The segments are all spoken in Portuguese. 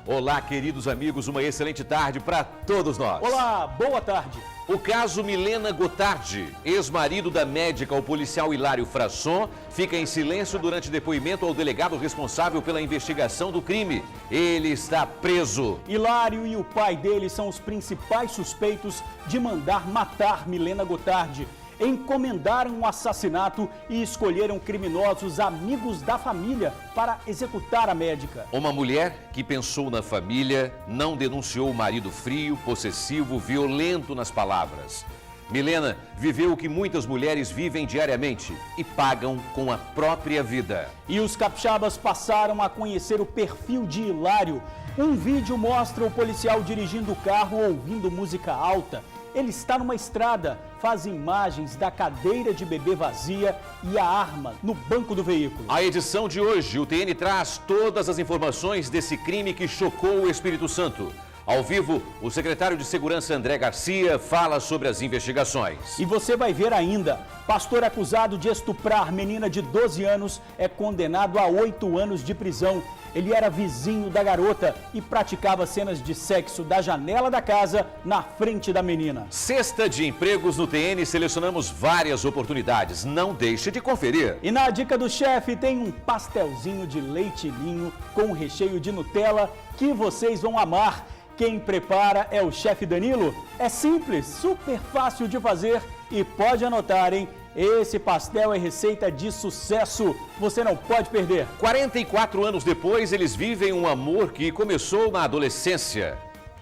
Olá, queridos amigos, uma excelente tarde para todos nós. Olá, boa tarde. O caso Milena Gotardi, ex-marido da médica, o policial Hilário Frasson, fica em silêncio durante depoimento ao delegado responsável pela investigação do crime. Ele está preso. Hilário e o pai dele são os principais suspeitos de mandar matar Milena Gotardi. Encomendaram o assassinato e escolheram criminosos amigos da família para executar a médica. Uma mulher que pensou na família não denunciou o marido frio, possessivo, violento nas palavras. Milena viveu o que muitas mulheres vivem diariamente e pagam com a própria vida. E os capixabas passaram a conhecer o perfil de Hilário. Um vídeo mostra o policial dirigindo o carro ouvindo música alta. Ele está numa estrada, faz imagens da cadeira de bebê vazia e a arma no banco do veículo. A edição de hoje, o TN traz todas as informações desse crime que chocou o Espírito Santo. Ao vivo, o secretário de Segurança André Garcia fala sobre as investigações. E você vai ver ainda, pastor acusado de estuprar menina de 12 anos é condenado a 8 anos de prisão. Ele era vizinho da garota e praticava cenas de sexo da janela da casa na frente da menina. Cesta de empregos no TN, selecionamos várias oportunidades. Não deixe de conferir. E na dica do chefe tem um pastelzinho de leite ninho com recheio de Nutella que vocês vão amar. Quem prepara é o chefe Danilo. É simples, super fácil de fazer e pode anotar, hein? Esse pastel é receita de sucesso, você não pode perder. 44 anos depois, eles vivem um amor que começou na adolescência.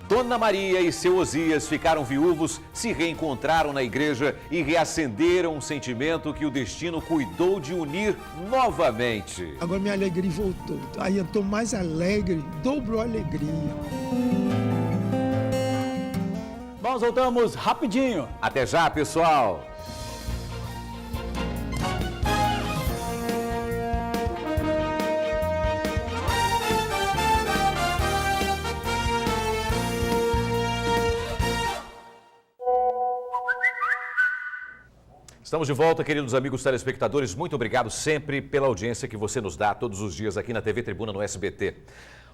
Dona Maria e seu Osias ficaram viúvos, se reencontraram na igreja e reacenderam um sentimento que o destino cuidou de unir novamente. Agora minha alegria voltou, aí eu estou mais alegre, dobrou a alegria. Nós voltamos rapidinho. Até já, pessoal! Estamos de volta, queridos amigos telespectadores. Muito obrigado sempre pela audiência que você nos dá todos os dias aqui na TV Tribuna, no SBT.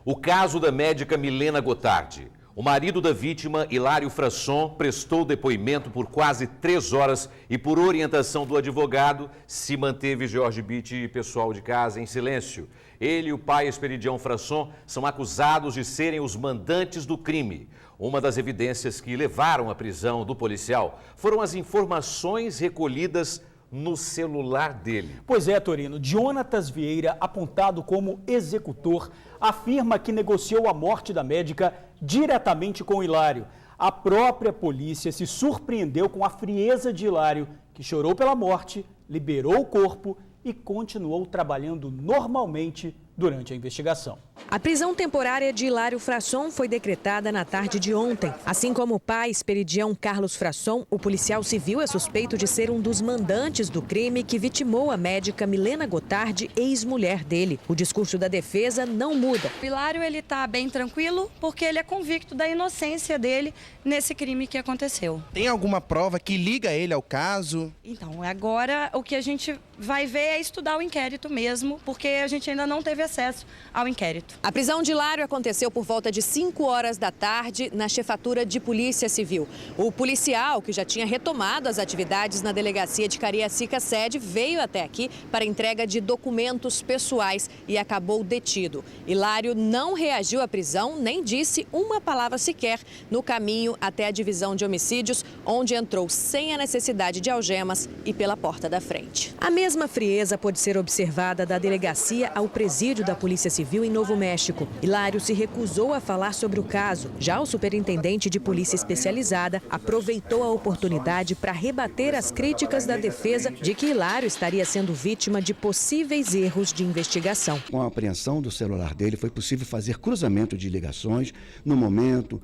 O caso da médica Milena Gotardi. O marido da vítima, Hilário Frasson, prestou depoimento por quase 3 horas e, por orientação do advogado, se manteve Jorge Bitti e pessoal de casa em silêncio. Ele e o pai Esperidião Frasson são acusados de serem os mandantes do crime. Uma das evidências que levaram à prisão do policial foram as informações recolhidas no celular dele. Pois é, Torino. Jonatas Vieira, apontado como executor, afirma que negociou a morte da médica diretamente com Hilário. A própria polícia se surpreendeu com a frieza de Hilário, que chorou pela morte, liberou o corpo e continuou trabalhando normalmente durante a investigação. A prisão temporária de Hilário Frasson foi decretada na tarde de ontem. Assim como o pai, Esperidião Carlos Frasson, o policial civil é suspeito de ser um dos mandantes do crime que vitimou a médica Milena Gotardi, ex-mulher dele. O discurso da defesa não muda. O Hilário, ele tá bem tranquilo porque ele é convicto da inocência dele nesse crime que aconteceu. Tem alguma prova que liga ele ao caso? Então, agora o que a gente vai ver é estudar o inquérito mesmo, porque a gente ainda não teve acesso ao inquérito. A prisão de Hilário aconteceu por volta de 5 horas da tarde na chefatura de Polícia Civil. O policial, que já tinha retomado as atividades na delegacia de Cariacica sede, veio até aqui para entrega de documentos pessoais e acabou detido. Hilário não reagiu à prisão, nem disse uma palavra sequer no caminho até a divisão de homicídios, onde entrou sem a necessidade de algemas e pela porta da frente. A mesma frieza pôde ser observada da delegacia ao presídio da Polícia Civil em Novo México. Hilário se recusou a falar sobre o caso. Já o superintendente de polícia especializada aproveitou a oportunidade para rebater as críticas da defesa de que Hilário estaria sendo vítima de possíveis erros de investigação. Com a apreensão do celular dele, foi possível fazer cruzamento de ligações no momento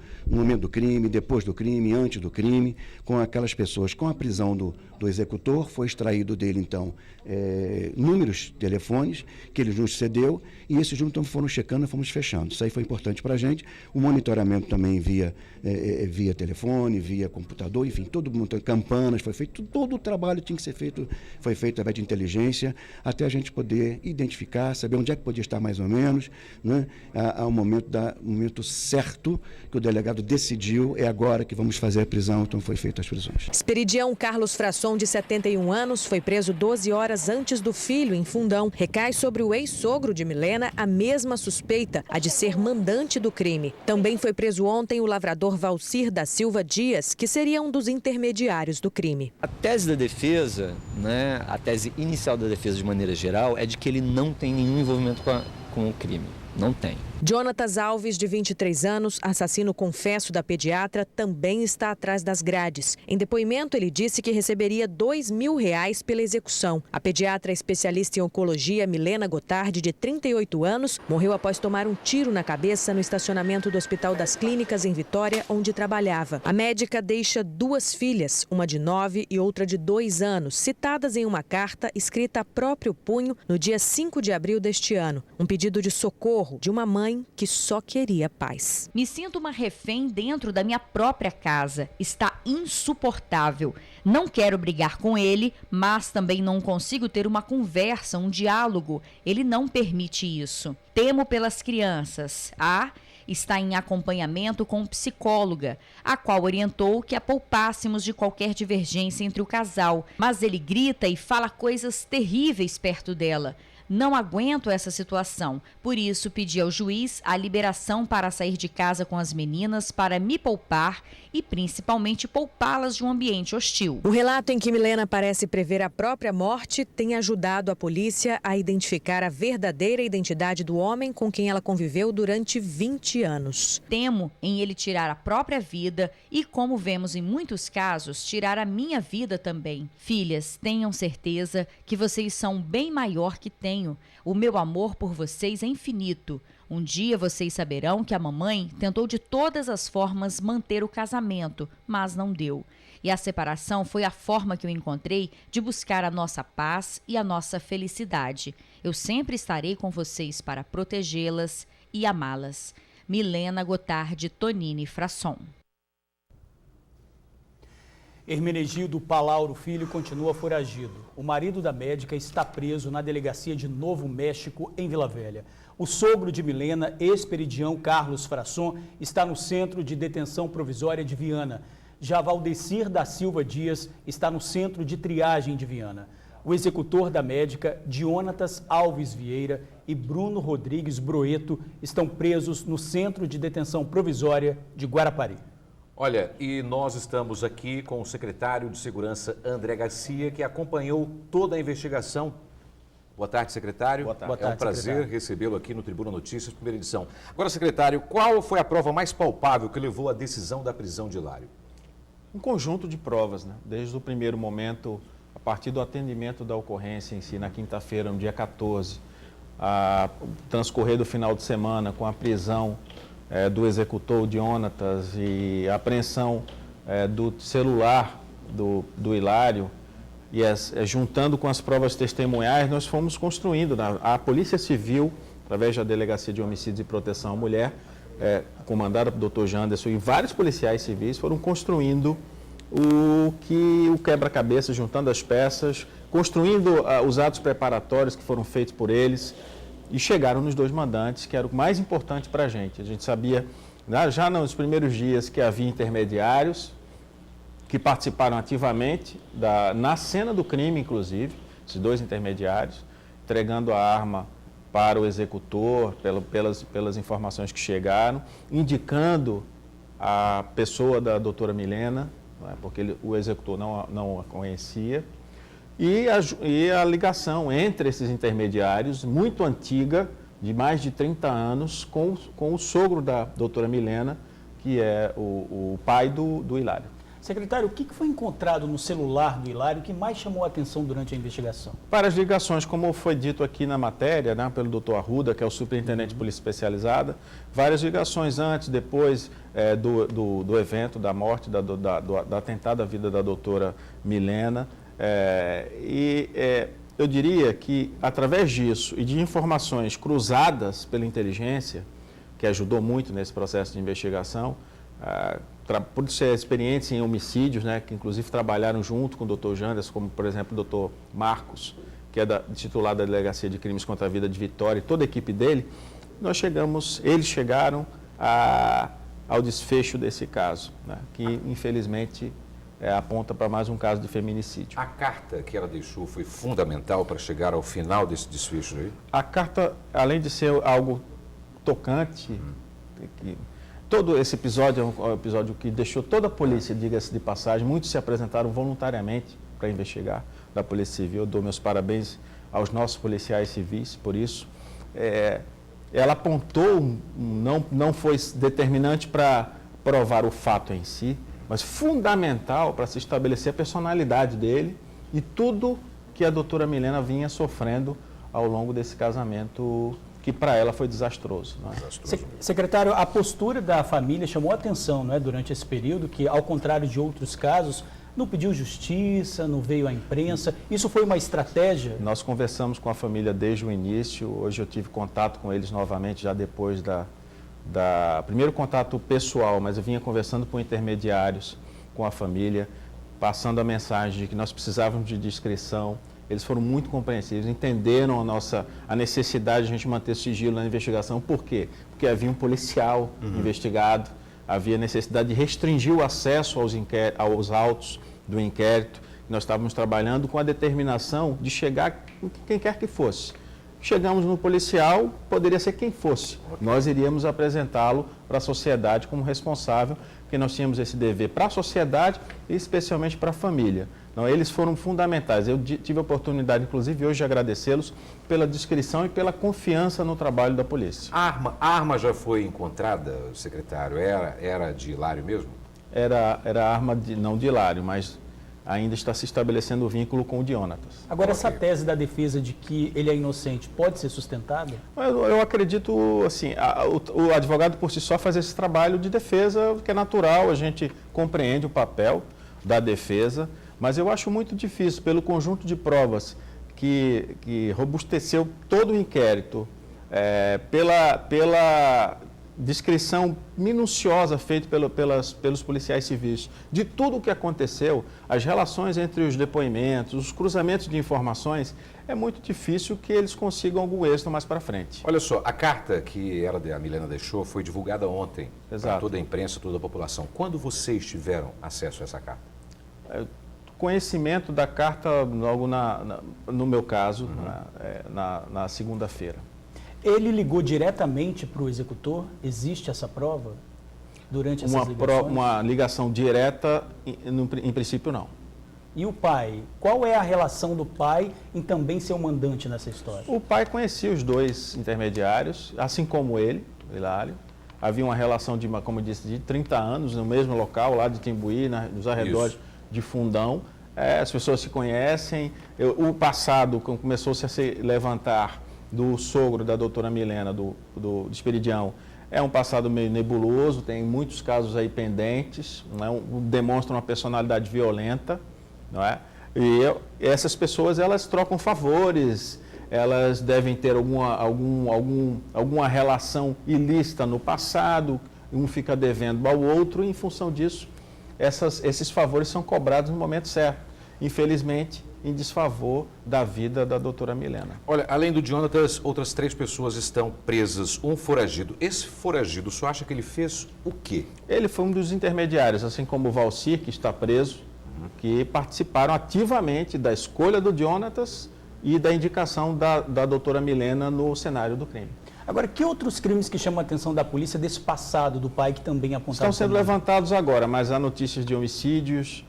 do crime, depois do crime, antes do crime, com aquelas pessoas. Com a prisão do executor, foi extraído dele, então, números, telefones, que ele nos cedeu aconteceu e esses números foram checando e fomos fechando. Isso aí foi importante para a gente. O monitoramento também via telefone, via computador, enfim, todo mundo, campanas, foi feito, todo o trabalho tinha que ser feito, foi feito através de inteligência, até a gente poder identificar, saber onde é que podia estar mais ou menos, né? Ao momento certo que o delegado decidiu, é agora que vamos fazer a prisão, então foi feita as prisões. Esperidião Carlos Frasson, de 71 anos, foi preso 12 horas antes do filho, em Fundão. Recai sobre o ex-sogro de Milena a mesma suspeita, a de ser mandante do crime. Também foi preso ontem o lavrador Valcir da Silva Dias, que seria um dos intermediários do crime. A tese da defesa, né, a tese inicial da defesa de maneira geral, é de que ele não tem nenhum envolvimento com o crime. Não tem. Jonatas Alves, de 23 anos, assassino confesso da pediatra, também está atrás das grades. Em depoimento, ele disse que receberia R$2.000 pela execução. A pediatra especialista em oncologia, Milena Gotardi, de 38 anos, morreu após tomar um tiro na cabeça no estacionamento do Hospital das Clínicas, em Vitória, onde trabalhava. A médica deixa 2 filhas, uma de 9 e outra de 2 anos, citadas em uma carta escrita a próprio punho no dia 5 de abril deste ano. Um pedido de socorro de uma mãe que só queria paz. Me sinto uma refém dentro da minha própria casa. Está insuportável. Não quero brigar com ele, mas também não consigo ter uma conversa, um diálogo. Ele não permite isso. Temo pelas crianças. Está em acompanhamento com psicóloga, a qual orientou que a poupássemos de qualquer divergência entre o casal. Mas ele grita e fala coisas terríveis perto dela. Não aguento essa situação, por isso pedi ao juiz a liberação para sair de casa com as meninas para me poupar e principalmente poupá-las de um ambiente hostil. O relato em que Milena parece prever a própria morte tem ajudado a polícia a identificar a verdadeira identidade do homem com quem ela conviveu durante 20 anos. Temo em ele tirar a própria vida e, como vemos em muitos casos, tirar a minha vida também. Filhas, tenham certeza que vocês são bem maior que tenho. O meu amor por vocês é infinito. Um dia vocês saberão que a mamãe tentou de todas as formas manter o casamento, mas não deu. E a separação foi a forma que eu encontrei de buscar a nossa paz e a nossa felicidade. Eu sempre estarei com vocês para protegê-las e amá-las. Milena Gotardi Tonini Frasson. Hermenegildo Palauro Filho continua foragido. O marido da médica está preso na delegacia de Novo México, em Vila Velha. O sogro de Milena, Esperidião Carlos Frasson, está no Centro de Detenção Provisória de Viana. Já Valdecir da Silva Dias está no Centro de Triagem de Viana. O executor da médica, Jonatas Alves Vieira, e Bruno Rodrigues Broeto estão presos no Centro de Detenção Provisória de Guarapari. Olha, e nós estamos aqui com o secretário de Segurança, André Garcia, que acompanhou toda a investigação. Boa tarde, secretário. Boa tarde. É um prazer recebê-lo aqui no Tribuna Notícias, primeira edição. Agora, secretário, qual foi a prova mais palpável que levou à decisão da prisão de Hilário? Um conjunto de provas, né? Desde o primeiro momento, a partir do atendimento da ocorrência em si, na quinta-feira, no dia 14, a transcorrer do final de semana com a prisão do executor, o Jonatas, e a apreensão do celular do Hilário, e juntando com as provas testemunhais, nós fomos construindo. A Polícia Civil, através da Delegacia de Homicídios e Proteção à Mulher, comandada pelo Dr. Janderson, e vários policiais civis foram construindo o quebra-cabeça, juntando as peças, construindo os atos preparatórios que foram feitos por eles, e chegaram nos 2 mandantes, que era o mais importante para a gente. A gente sabia, já nos primeiros dias, que havia intermediários que participaram ativamente na cena do crime, inclusive, esses 2 intermediários, entregando a arma para o executor, pelas informações que chegaram, indicando a pessoa da doutora Milena, porque o executor não a conhecia, e a ligação entre esses intermediários, muito antiga, de mais de 30 anos, com o sogro da doutora Milena, que é o pai do Hilário. Secretário, o que foi encontrado no celular do Hilário que mais chamou a atenção durante a investigação? Várias ligações, como foi dito aqui na matéria, pelo doutor Arruda, que é o superintendente de polícia especializada, várias ligações antes, depois do evento, da morte, do atentado à vida da doutora Milena. eu diria que, através disso e de informações cruzadas pela inteligência, que ajudou muito nesse processo de investigação, por ser experientes em homicídios, né, que inclusive trabalharam junto com o Dr. Janderson, como, por exemplo, o Dr. Marcos, que é titular da Delegacia de Crimes contra a Vida de Vitória, e toda a equipe dele, eles chegaram ao desfecho desse caso, né, que, infelizmente, aponta para mais um caso de feminicídio. A carta que ela deixou foi fundamental para chegar ao final desse desfecho aí? A carta, além de ser algo tocante, todo esse episódio é um episódio que deixou toda a polícia, diga-se de passagem, muitos se apresentaram voluntariamente para investigar, da Polícia Civil. Eu dou meus parabéns aos nossos policiais civis por isso. Ela apontou, não foi determinante para provar o fato em si, mas fundamental para se estabelecer a personalidade dele e tudo que a doutora Milena vinha sofrendo ao longo desse casamento, que para ela foi desastroso. Não é? Secretário, a postura da família chamou a atenção, não é, durante esse período, que ao contrário de outros casos, não pediu justiça, não veio à imprensa. Isso foi uma estratégia? Nós conversamos com a família desde o início. Hoje eu tive contato com eles novamente, já depois primeiro contato pessoal, mas eu vinha conversando por intermediários com a família, passando a mensagem de que nós precisávamos de discrição. Eles foram muito compreensivos, entenderam a necessidade de a gente manter sigilo na investigação. Por quê? Porque havia um policial investigado, havia necessidade de restringir o acesso aos autos do inquérito. Nós estávamos trabalhando com a determinação de chegar quem quer que fosse. Chegamos no policial, poderia ser quem fosse. Nós iríamos apresentá-lo para a sociedade como responsável, porque nós tínhamos esse dever para a sociedade e especialmente para a família. Então, eles foram fundamentais. Eu tive a oportunidade, inclusive, hoje de agradecê-los pela discrição e pela confiança no trabalho da polícia. A arma já foi encontrada, secretário? Era de Hilário mesmo? Era arma não de Hilário, mas ainda está se estabelecendo o vínculo com o Dionatas. Agora, essa tese da defesa de que ele é inocente pode ser sustentada? Eu acredito, assim, o advogado por si só faz esse trabalho de defesa, que é natural, a gente compreende o papel da defesa, mas eu acho muito difícil, pelo conjunto de provas que robusteceu todo o inquérito, pela descrição minuciosa feita pelos policiais civis de tudo o que aconteceu, as relações entre os depoimentos, os cruzamentos de informações, é muito difícil que eles consigam algum êxito mais para frente. Olha só, a carta que a Milena deixou foi divulgada ontem para toda a imprensa, toda a população. Quando vocês tiveram acesso a essa carta? Conhecimento da carta logo no meu caso, na segunda-feira. Ele ligou diretamente para o executor? Existe essa prova durante essas ligações? Uma ligação direta, em princípio, não. E o pai? Qual é a relação do pai em também ser o mandante nessa história? O pai conhecia os dois intermediários, assim como ele, o Hilário. Havia uma relação, como eu disse, de 30 anos no mesmo local, lá de Timbuí, nos arredores de Fundão. As pessoas se conhecem. O passado começou-se a se levantar do sogro da doutora Milena, do Esperidião, é um passado meio nebuloso, tem muitos casos aí pendentes, demonstram uma personalidade violenta, não é? E essas pessoas, elas trocam favores, elas devem ter alguma relação ilícita no passado, um fica devendo ao outro, e em função disso, esses favores são cobrados no momento certo. Infelizmente, em desfavor da vida da doutora Milena. Olha, além do Dionatas, outras 3 pessoas estão presas, um foragido. Esse foragido, o senhor acha que ele fez o quê? Ele foi um dos intermediários, assim como o Valcir, que está preso, que participaram ativamente da escolha do Dionatas e da indicação da doutora Milena no cenário do crime. Agora, que outros crimes que chamam a atenção da polícia desse passado do pai que também apontaram? Estão sendo levantados agora, mas há notícias de homicídios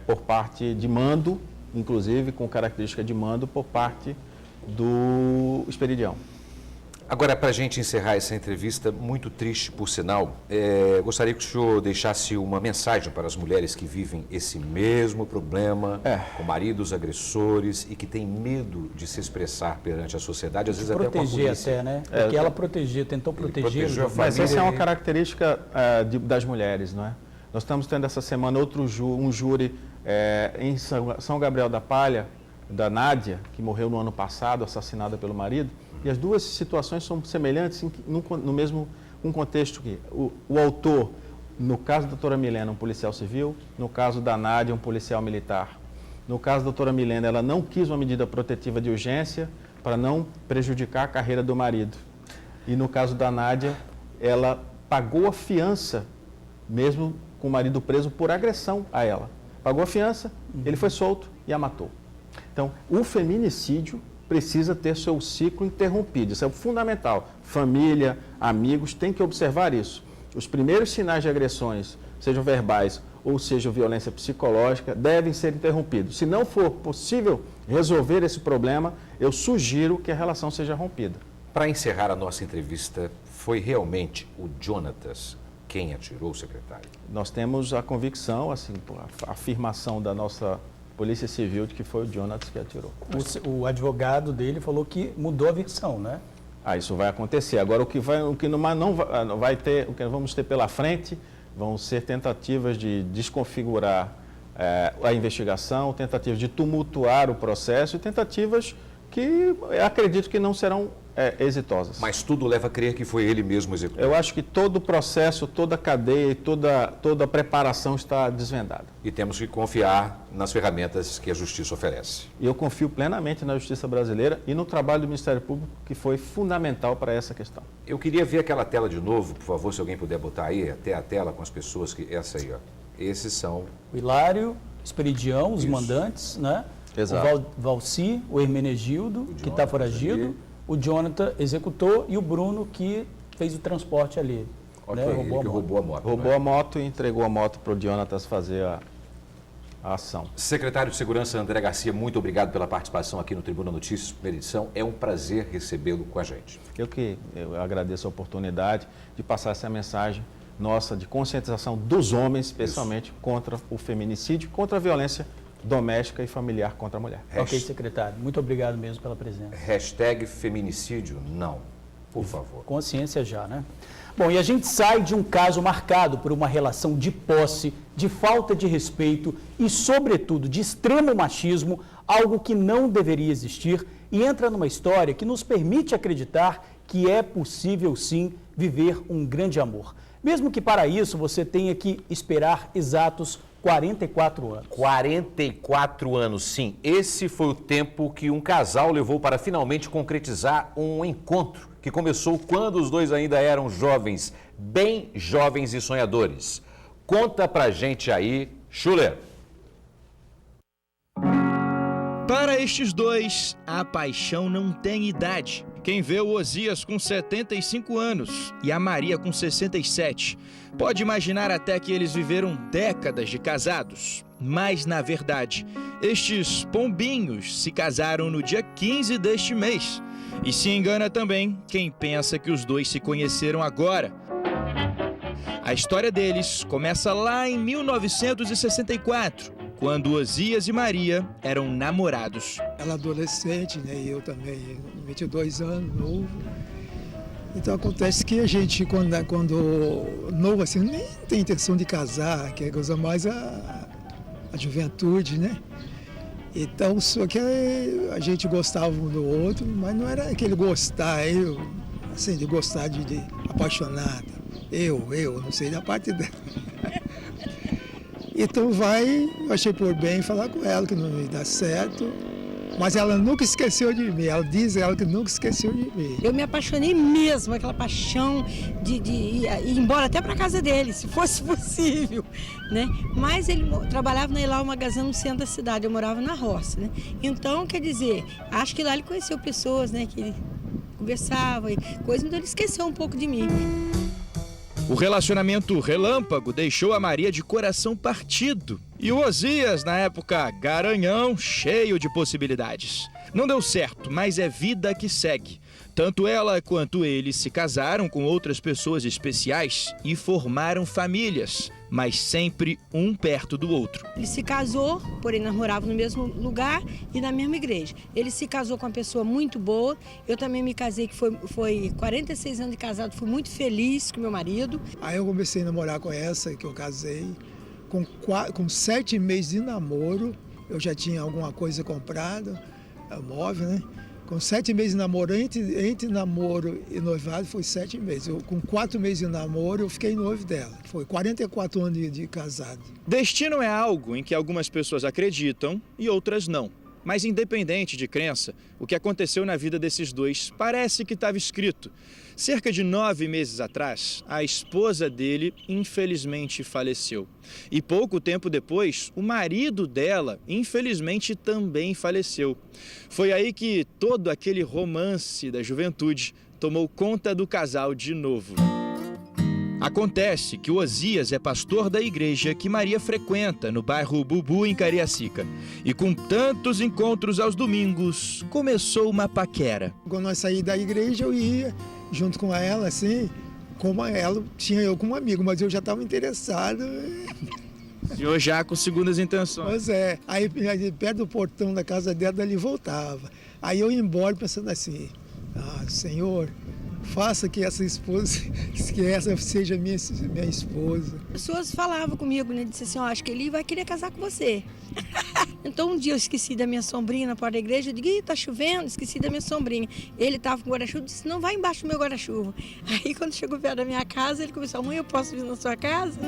por parte de mando, inclusive com característica de mando por parte do Esperidião. Agora, para a gente encerrar essa entrevista, muito triste por sinal, gostaria que o senhor deixasse uma mensagem para as mulheres que vivem esse mesmo problema, com maridos agressores e que têm medo de se expressar perante a sociedade, às vezes até com a polícia. Proteger até, né? Porque ela tentou proteger. Mas essa é uma característica das mulheres, não é? Nós estamos tendo essa semana um júri em São Gabriel da Palha, da Nádia, que morreu no ano passado, assassinada pelo marido, e as duas situações são semelhantes no mesmo contexto que o autor, no caso da doutora Milena, um policial civil, no caso da Nádia, um policial militar. No caso da doutora Milena, ela não quis uma medida protetiva de urgência para não prejudicar a carreira do marido. E no caso da Nádia, ela pagou a fiança, mesmo com o marido preso, por agressão a ela. Pagou a fiança, ele foi solto e a matou. Então, o feminicídio precisa ter seu ciclo interrompido. Isso é fundamental. Família, amigos, têm que observar isso. Os primeiros sinais de agressões, sejam verbais ou seja violência psicológica, devem ser interrompidos. Se não for possível resolver esse problema, eu sugiro que a relação seja rompida. Para encerrar a nossa entrevista, foi realmente o Jonatas quem atirou, secretário? Nós temos a convicção, assim, a afirmação da nossa Polícia Civil de que foi o Jonatas que atirou. O advogado dele falou que mudou a versão, né? Isso vai acontecer. Agora, o que vamos ter pela frente vão ser tentativas de desconfigurar a investigação, tentativas de tumultuar o processo e tentativas que acredito que não serão exitosas. Mas tudo leva a crer que foi ele mesmo executor. Eu acho que todo o processo, toda a cadeia e toda a preparação está desvendada. E temos que confiar nas ferramentas que a Justiça oferece. E eu confio plenamente na Justiça brasileira e no trabalho do Ministério Público, que foi fundamental para essa questão. Eu queria ver aquela tela de novo, por favor, se alguém puder botar aí, até a tela com as pessoas que... Essa aí, ó. Esses são... O Hilário, Esperidião, os mandantes, né? Exato. O Valci, o Hermenegildo, que está foragido, o Jonathan executou e o Bruno que fez o transporte ali. Okay, né? Roubou a moto. Roubou a moto e entregou a moto para o Jonatas fazer a ação. Secretário de Segurança André Garcia, muito obrigado pela participação aqui no Tribuna Notícias, primeira edição. É um prazer recebê-lo com a gente. Eu agradeço a oportunidade de passar essa mensagem nossa de conscientização dos homens, especialmente contra o feminicídio, contra a violência doméstica e familiar contra a mulher. Ok, secretário. Muito obrigado mesmo pela presença. #feminicídio, não. Por favor. Consciência já, né? Bom, e a gente sai de um caso marcado por uma relação de posse, de falta de respeito e, sobretudo, de extremo machismo, algo que não deveria existir, e entra numa história que nos permite acreditar que é possível, sim, viver um grande amor. Mesmo que para isso você tenha que esperar exatos 44 anos. 44 anos, sim. Esse foi o tempo que um casal levou para finalmente concretizar um encontro que começou quando os dois ainda eram jovens, bem jovens e sonhadores. Conta pra gente aí, Schuller. Para estes dois, a paixão não tem idade. Quem vê o Osias com 75 anos e a Maria com 67, pode imaginar até que eles viveram décadas de casados. Mas, na verdade, estes pombinhos se casaram no dia 15 deste mês. E se engana também quem pensa que os dois se conheceram agora. A história deles começa lá em 1964, quando Osias e Maria eram namorados. Ela adolescente, né? E eu também, 22 anos, novo. Então acontece que a gente, quando novo assim, nem tem intenção de casar, que é coisa mais a juventude, né? Então, só que a gente gostava um do outro, mas não era aquele gostar, assim, de gostar de apaixonada. Eu não sei da parte dela. Então eu achei por bem falar com ela que não ia dar certo, mas ela nunca esqueceu de mim, ela diz que nunca esqueceu de mim. Eu me apaixonei mesmo, aquela paixão de ir embora até para casa dele, se fosse possível, né? Mas ele trabalhava na Ilau Magazine no centro da cidade, eu morava na roça, né? Então, quer dizer, acho que lá ele conheceu pessoas, né, que ele conversava e coisa, então ele esqueceu um pouco de mim. O relacionamento relâmpago deixou a Maria de coração partido. E o Osias, na época, garanhão, cheio de possibilidades. Não deu certo, mas é vida que segue. Tanto ela quanto ele se casaram com outras pessoas especiais e formaram famílias, mas sempre um perto do outro. Ele se casou, porém nós morávamos no mesmo lugar e na mesma igreja. Ele se casou com uma pessoa muito boa, eu também me casei, que foi 46 anos de casado, fui muito feliz com meu marido. Aí eu comecei a namorar com essa que eu casei, com 7 meses de namoro, eu já tinha alguma coisa comprada, móvel, né? Com 7 meses de namoro, entre namoro e noivado foi 7 meses. Com 4 meses de namoro, eu fiquei noivo dela. Foi 44 anos de casado. Destino é algo em que algumas pessoas acreditam e outras não. Mas independente de crença, o que aconteceu na vida desses dois parece que estava escrito. Cerca de 9 meses atrás, a esposa dele infelizmente faleceu. E pouco tempo depois, o marido dela infelizmente também faleceu. Foi aí que todo aquele romance da juventude tomou conta do casal de novo. Acontece que o Osias é pastor da igreja que Maria frequenta no bairro Bubu, em Cariacica. E com tantos encontros aos domingos, começou uma paquera. Quando nós saímos da igreja, eu ia junto com ela, assim, como ela, tinha eu como amigo, mas eu já estava interessado. O senhor já com segundas intenções. Pois é, aí perto do portão da casa dela, ele voltava. Aí eu ia embora pensando assim, Senhor, faça que essa esposa, que essa seja minha esposa. As pessoas falavam comigo, né? Disse assim, acho que ele vai querer casar com você. Então um dia eu esqueci da minha sombrinha na porta da igreja, eu digo, tá chovendo, esqueci da minha sombrinha. Ele tava com guarda-chuva, disse, não, vai embaixo do meu guarda-chuva. Aí quando chegou perto da minha casa, ele começou, mãe, eu posso vir na sua casa?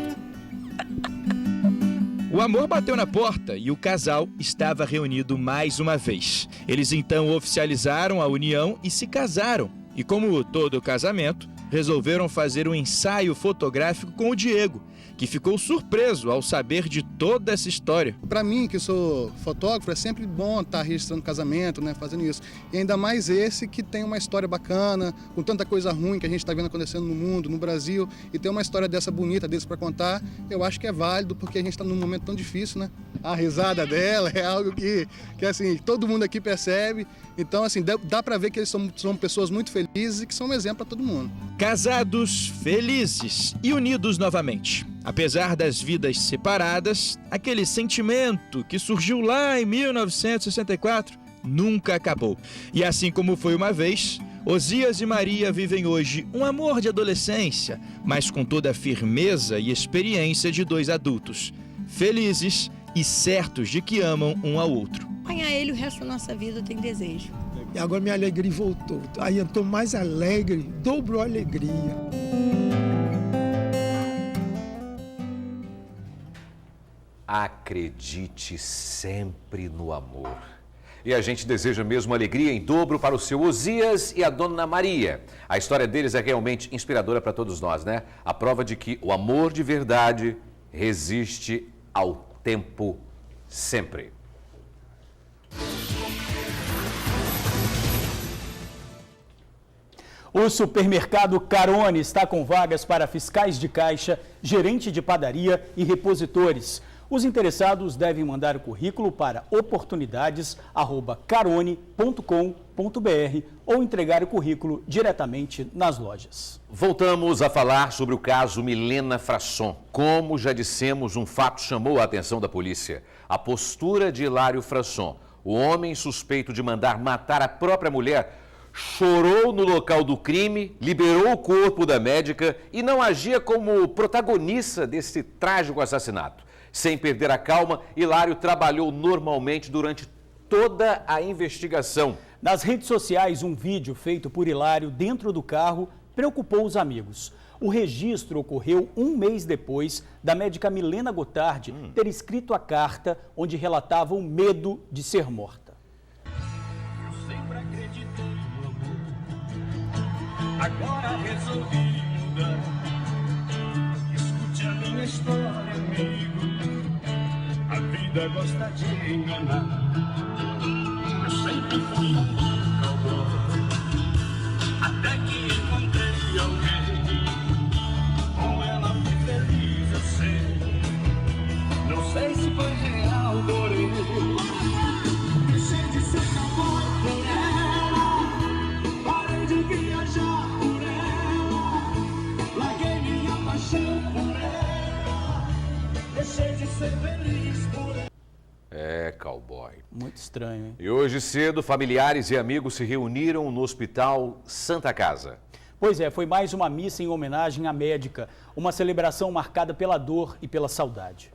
O amor bateu na porta e o casal estava reunido mais uma vez. Eles então oficializaram a união e se casaram. E como todo casamento, resolveram fazer um ensaio fotográfico com o Diego, que ficou surpreso ao saber de toda essa história. Para mim, que sou fotógrafo, é sempre bom estar registrando casamento, né, fazendo isso. E ainda mais esse que tem uma história bacana, com tanta coisa ruim que a gente está vendo acontecendo no mundo, no Brasil, e tem uma história dessa bonita, desse para contar, eu acho que é válido, porque a gente está num momento tão difícil, né? A risada dela é algo que assim, todo mundo aqui percebe. Então, assim, dá para ver que eles são pessoas muito felizes e que são um exemplo para todo mundo. Casados, felizes e unidos novamente. Apesar das vidas separadas, aquele sentimento que surgiu lá em 1964 nunca acabou. E assim como foi uma vez, Osias e Maria vivem hoje um amor de adolescência, mas com toda a firmeza e experiência de dois adultos, felizes e certos de que amam um ao outro. Acompanhar ele o resto da nossa vida, eu tenho desejo. E agora minha alegria voltou. Aí eu estou mais alegre, dobrou a alegria. Acredite sempre no amor. E a gente deseja mesmo alegria em dobro para o seu Osias e a dona Maria. A história deles é realmente inspiradora para todos nós, né? A prova de que o amor de verdade resiste ao tempo sempre. O supermercado Carone está com vagas para fiscais de caixa, gerente de padaria e repositores. Os interessados devem mandar o currículo para oportunidades@carone.com.br ou entregar o currículo diretamente nas lojas. Voltamos a falar sobre o caso Milena Frasson. Como já dissemos, um fato chamou a atenção da polícia. A postura de Hilário Frasson, o homem suspeito de mandar matar a própria mulher, chorou no local do crime, liberou o corpo da médica e não agia como protagonista desse trágico assassinato. Sem perder a calma, Hilário trabalhou normalmente durante toda a investigação. Nas redes sociais, um vídeo feito por Hilário dentro do carro preocupou os amigos. O registro ocorreu um mês depois da médica Milena Gotardi ter escrito a carta onde relatava o medo de ser morta. Eu sempre acreditei no amor, agora resolvi mudar. Escute a minha história, amigo. A vida gosta de enganar. Eu sempre fui um cowboy, até que encontrei alguém. Com ela fui feliz, eu sei. Não sei se foi real, porém deixei de ser cowboy por ela. Parei de viajar por ela. Larguei minha paixão por ela. Deixei de ser feliz por ela. É, cowboy. Muito estranho, hein? E hoje cedo, familiares e amigos se reuniram no Hospital Santa Casa. Pois é, foi mais uma missa em homenagem à médica, uma celebração marcada pela dor e pela saudade.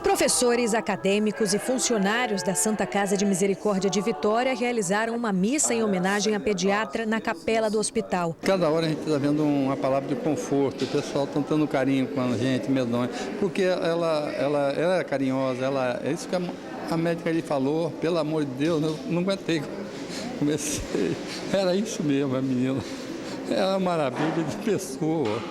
Professores, acadêmicos e funcionários da Santa Casa de Misericórdia de Vitória realizaram uma missa em homenagem à pediatra na capela do hospital. Cada hora a gente está vendo uma palavra de conforto, o pessoal está dando carinho com a gente, medonha, porque ela é carinhosa, é isso que a médica lhe falou, pelo amor de Deus, eu não aguentei, comecei, era isso mesmo a menina, era uma maravilha de pessoa.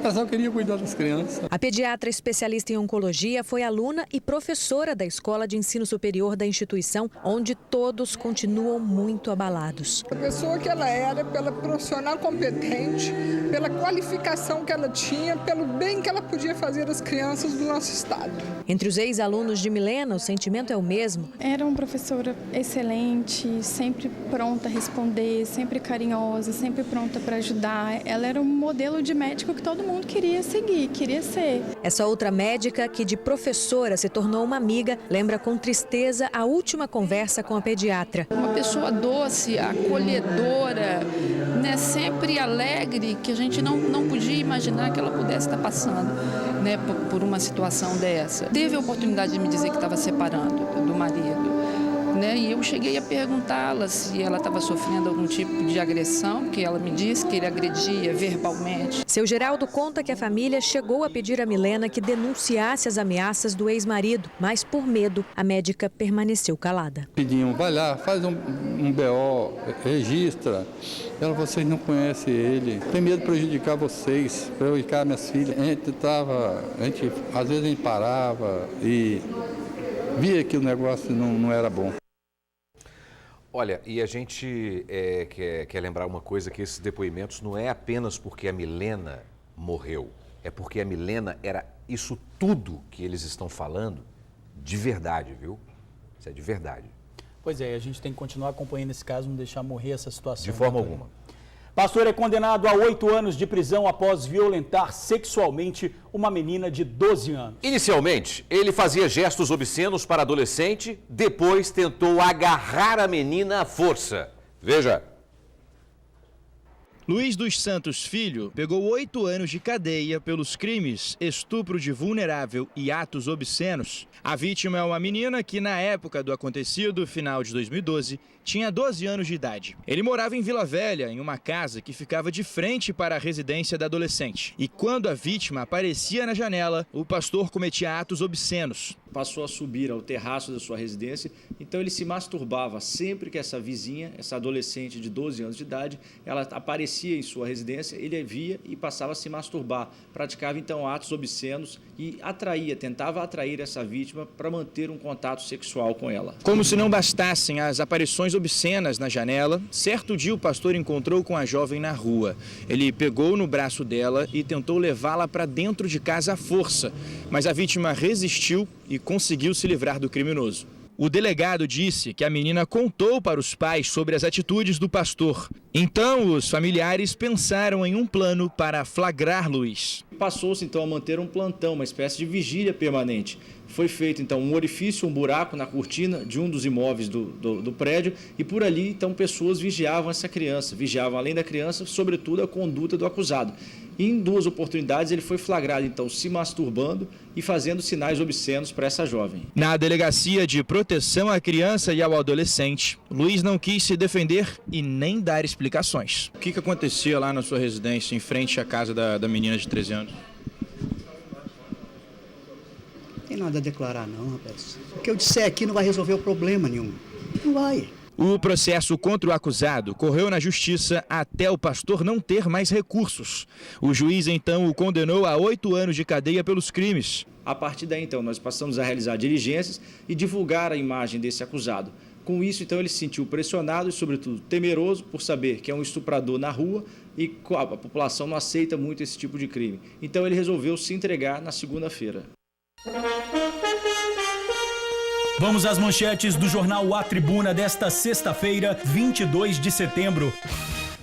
Ela só queria cuidar das crianças. A pediatra especialista em oncologia foi aluna e professora da Escola de Ensino Superior da instituição, onde todos continuam muito abalados. A pessoa que ela era, pela profissional competente, pela qualificação que ela tinha, pelo bem que ela podia fazer às crianças do nosso estado. Entre os ex-alunos de Milena, o sentimento é o mesmo. Era uma professora excelente, sempre pronta a responder, sempre carinhosa, sempre pronta para ajudar. Ela era um modelo de médico que todo mundo queria seguir, queria ser. Essa outra médica, que de professora se tornou uma amiga, lembra com tristeza a última conversa com a pediatra. Uma pessoa doce, acolhedora, né, sempre alegre, que a gente não podia imaginar que ela pudesse estar passando, né, por uma situação dessa. Teve a oportunidade de me dizer que estava separando do marido. Né? E eu cheguei a perguntá-la se ela estava sofrendo algum tipo de agressão, porque ela me disse que ele agredia verbalmente. Seu Geraldo conta que a família chegou a pedir a Milena que denunciasse as ameaças do ex-marido, mas por medo, a médica permaneceu calada. Pediam, vai lá, faz um BO, registra. Ela, vocês não conhecem ele, tem medo de prejudicar vocês, prejudicar minhas filhas. Às vezes a gente parava e via que o negócio não era bom. Olha, e a gente quer lembrar uma coisa, que esses depoimentos não é apenas porque a Milena morreu, é porque a Milena era isso tudo que eles estão falando de verdade, viu? Isso é de verdade. Pois é, a gente tem que continuar acompanhando esse caso, não deixar morrer essa situação. De forma alguma. Pastor é condenado a 8 anos de prisão após violentar sexualmente uma menina de 12 anos. Inicialmente, ele fazia gestos obscenos para adolescente, depois tentou agarrar a menina à força. Veja. Luiz dos Santos Filho pegou 8 anos de cadeia pelos crimes estupro de vulnerável e atos obscenos. A vítima é uma menina que, na época do acontecido, final de 2012, tinha 12 anos de idade. Ele morava em Vila Velha, em uma casa que ficava de frente para a residência da adolescente. E quando a vítima aparecia na janela, o pastor cometia atos obscenos. Passou a subir ao terraço da sua residência, então ele se masturbava sempre que essa vizinha, essa adolescente de 12 anos de idade, ela aparecia em sua residência, ele a via e passava a se masturbar. Praticava então atos obscenos e tentava atrair essa vítima para manter um contato sexual com ela. Como se não bastassem as aparições obscenas na janela, certo dia o pastor encontrou com a jovem na rua. Ele pegou no braço dela e tentou levá-la para dentro de casa à força, mas a vítima resistiu e conseguiu se livrar do criminoso. O delegado disse que a menina contou para os pais sobre as atitudes do pastor. Então, os familiares pensaram em um plano para flagrar Luiz. Passou-se então a manter um plantão, uma espécie de vigília permanente. Foi feito então um orifício, um buraco na cortina de um dos imóveis do prédio e por ali então pessoas vigiavam essa criança, vigiavam além da criança, sobretudo a conduta do acusado. E em 2 oportunidades ele foi flagrado então se masturbando e fazendo sinais obscenos para essa jovem. Na Delegacia de Proteção à Criança e ao Adolescente, Luiz não quis se defender e nem dar explicações. O que acontecia lá na sua residência, em frente à casa da menina de 13 anos? Não tem nada a declarar não, rapaz. O que eu disser aqui não vai resolver o problema nenhum. Não vai. O processo contra o acusado correu na justiça até o pastor não ter mais recursos. O juiz então o condenou a 8 anos de cadeia pelos crimes. A partir daí então nós passamos a realizar diligências e divulgar a imagem desse acusado. Com isso então ele se sentiu pressionado e sobretudo temeroso por saber que é um estuprador na rua e a população não aceita muito esse tipo de crime. Então ele resolveu se entregar na segunda-feira. Vamos às manchetes do jornal A Tribuna desta sexta-feira, 22 de setembro.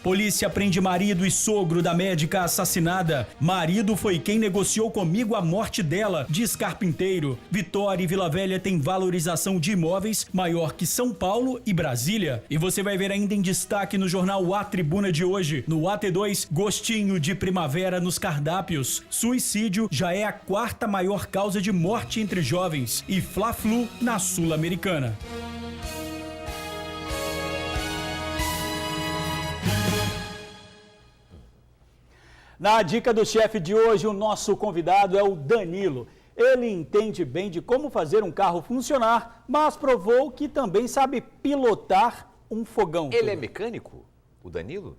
Polícia prende marido e sogro da médica assassinada. Marido foi quem negociou comigo a morte dela, diz carpinteiro. Vitória e Vila Velha têm valorização de imóveis maior que São Paulo e Brasília. E você vai ver ainda em destaque no jornal A Tribuna de hoje. No AT2, gostinho de primavera nos cardápios. Suicídio já é a 4ª maior causa de morte entre jovens. E Fla-Flu na Sul-Americana. Na dica do chefe de hoje, o nosso convidado é o Danilo. Ele entende bem de como fazer um carro funcionar, mas provou que também sabe pilotar um fogão. Ele é mecânico, o Danilo?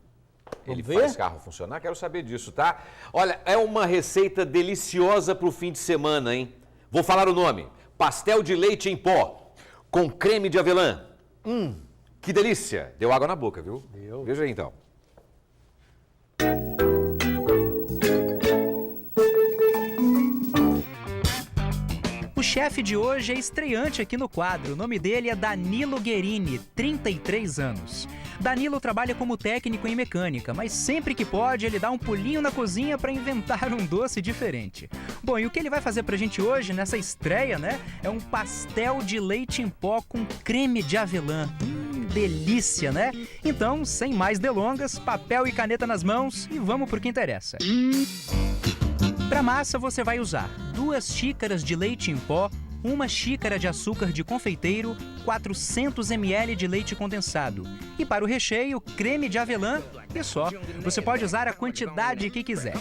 Ele ver? Faz carro funcionar? Quero saber disso, tá? Olha, é uma receita deliciosa para o fim de semana, hein? Vou falar o nome. Pastel de leite em pó, com creme de avelã. Que delícia! Deu água na boca, viu? Deu. Veja aí, então. O chefe de hoje é estreante aqui no quadro. O nome dele é Danilo Guerini, 33 anos. Danilo trabalha como técnico em mecânica, mas sempre que pode ele dá um pulinho na cozinha para inventar um doce diferente. Bom, e o que ele vai fazer pra gente hoje, nessa estreia, né? É um pastel de leite em pó com creme de avelã. Delícia, né? Então, sem mais delongas, papel e caneta nas mãos e vamos pro que interessa. Para massa você vai usar 2 xícaras de leite em pó, 1 xícara de açúcar de confeiteiro, 400 ml de leite condensado. E para o recheio, creme de avelã e só. Você pode usar a quantidade que quiser.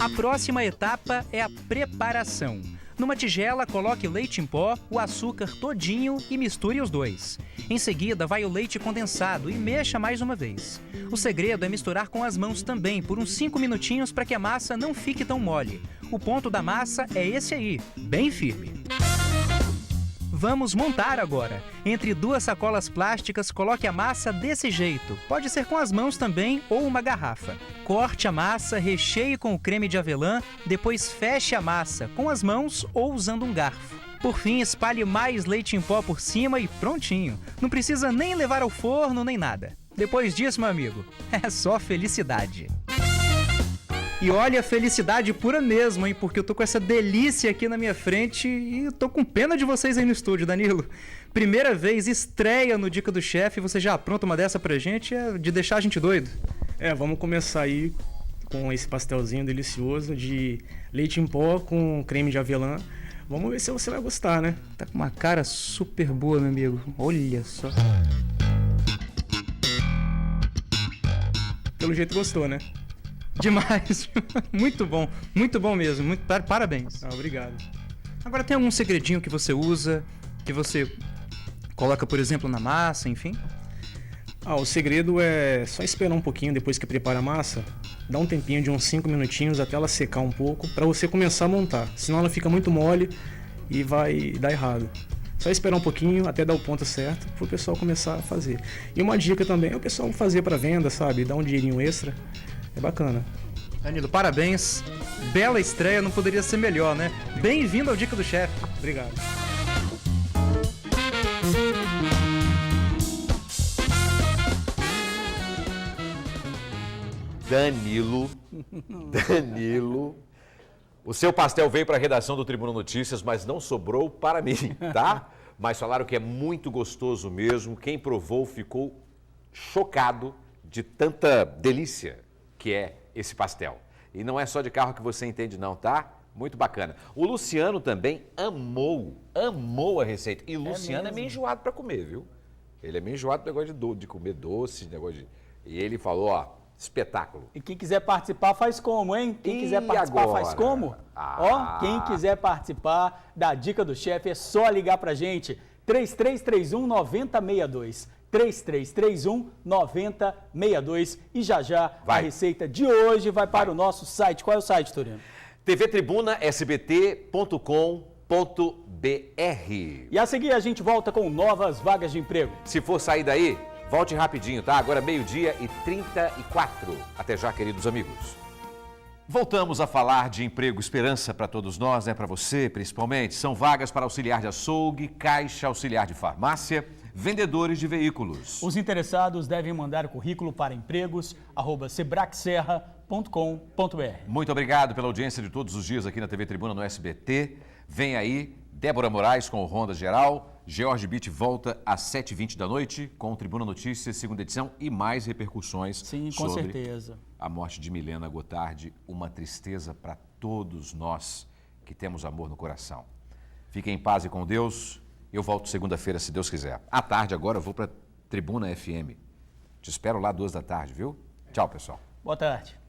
A próxima etapa é a preparação. Numa tigela, coloque o leite em pó, o açúcar todinho e misture os dois. Em seguida, vai o leite condensado e mexa mais uma vez. O segredo é misturar com as mãos também, por uns 5 minutinhos para que a massa não fique tão mole. O ponto da massa é esse aí, bem firme. Vamos montar agora. Entre 2 sacolas plásticas, coloque a massa desse jeito. Pode ser com as mãos também ou uma garrafa. Corte a massa, recheie com o creme de avelã, depois feche a massa com as mãos ou usando um garfo. Por fim, espalhe mais leite em pó por cima e prontinho. Não precisa nem levar ao forno nem nada. Depois disso, meu amigo, é só felicidade. E olha, felicidade pura mesmo, hein? Porque eu tô com essa delícia aqui na minha frente e eu tô com pena de vocês aí no estúdio, Danilo. Primeira vez, estreia no Dica do Chefe, você já apronta uma dessa pra gente, é de deixar a gente doido. Vamos começar aí com esse pastelzinho delicioso de leite em pó com creme de avelã. Vamos ver se você vai gostar, né? Tá com uma cara super boa, meu amigo. Olha só. Pelo jeito gostou, né? Demais. Muito bom mesmo. Muito parabéns. Obrigado. Agora, tem algum segredinho que você usa, que você coloca, por exemplo, na massa, enfim? O segredo é só esperar um pouquinho depois que prepara a massa, dá um tempinho de uns 5 minutinhos até ela secar um pouco para você começar a montar, senão ela fica muito mole e vai dar errado. Só esperar um pouquinho até dar o ponto certo para o pessoal começar a fazer. E uma dica também é o pessoal fazer para venda, sabe? Dar um dinheirinho extra, é bacana. Danilo, parabéns. Bela estreia, não poderia ser melhor, né? Bem-vindo ao Dica do Chefe. Obrigado. Danilo, o seu pastel veio para a redação do Tribuna Notícias, mas não sobrou para mim, tá? Mas falaram que é muito gostoso mesmo. Quem provou ficou chocado de tanta delícia que é esse pastel. E não é só de carro que você entende não, tá? Muito bacana. O Luciano também amou a receita. E o Luciano é meio enjoado para comer, viu? Ele é meio enjoado do negócio de comer doce, negócio de... E ele falou, ó, espetáculo. E quem quiser participar faz como, hein? Quem quiser participar agora? faz como? Ó, quem quiser participar da Dica do Chefe é só ligar pra gente. 3331-9062. 3331-9062. E já a receita de hoje vai para o nosso site. Qual é o site, Torino? tvtribunasbt.com.br. E a seguir a gente volta com novas vagas de emprego. Se for sair daí, volte rapidinho, tá? Agora 12:34. Até já, queridos amigos. Voltamos a falar de emprego esperança para todos nós, né? Para você, principalmente. São vagas para auxiliar de açougue, caixa, auxiliar de farmácia, vendedores de veículos. Os interessados devem mandar o currículo para empregos@sebracserra.com.br. Muito obrigado pela audiência de todos os dias aqui na TV Tribuna no SBT. Vem aí Débora Moraes com o Ronda Geral. George Bitt volta às 7h20 da noite com o Tribuna Notícias, segunda edição, e mais repercussões com sobre certeza. A morte de Milena Gotardi. Uma tristeza para todos nós que temos amor no coração. Fiquem em paz e com Deus. Eu volto segunda-feira, se Deus quiser. À tarde agora eu vou para Tribuna FM. Te espero lá 2 da tarde, viu? Tchau, pessoal. Boa tarde.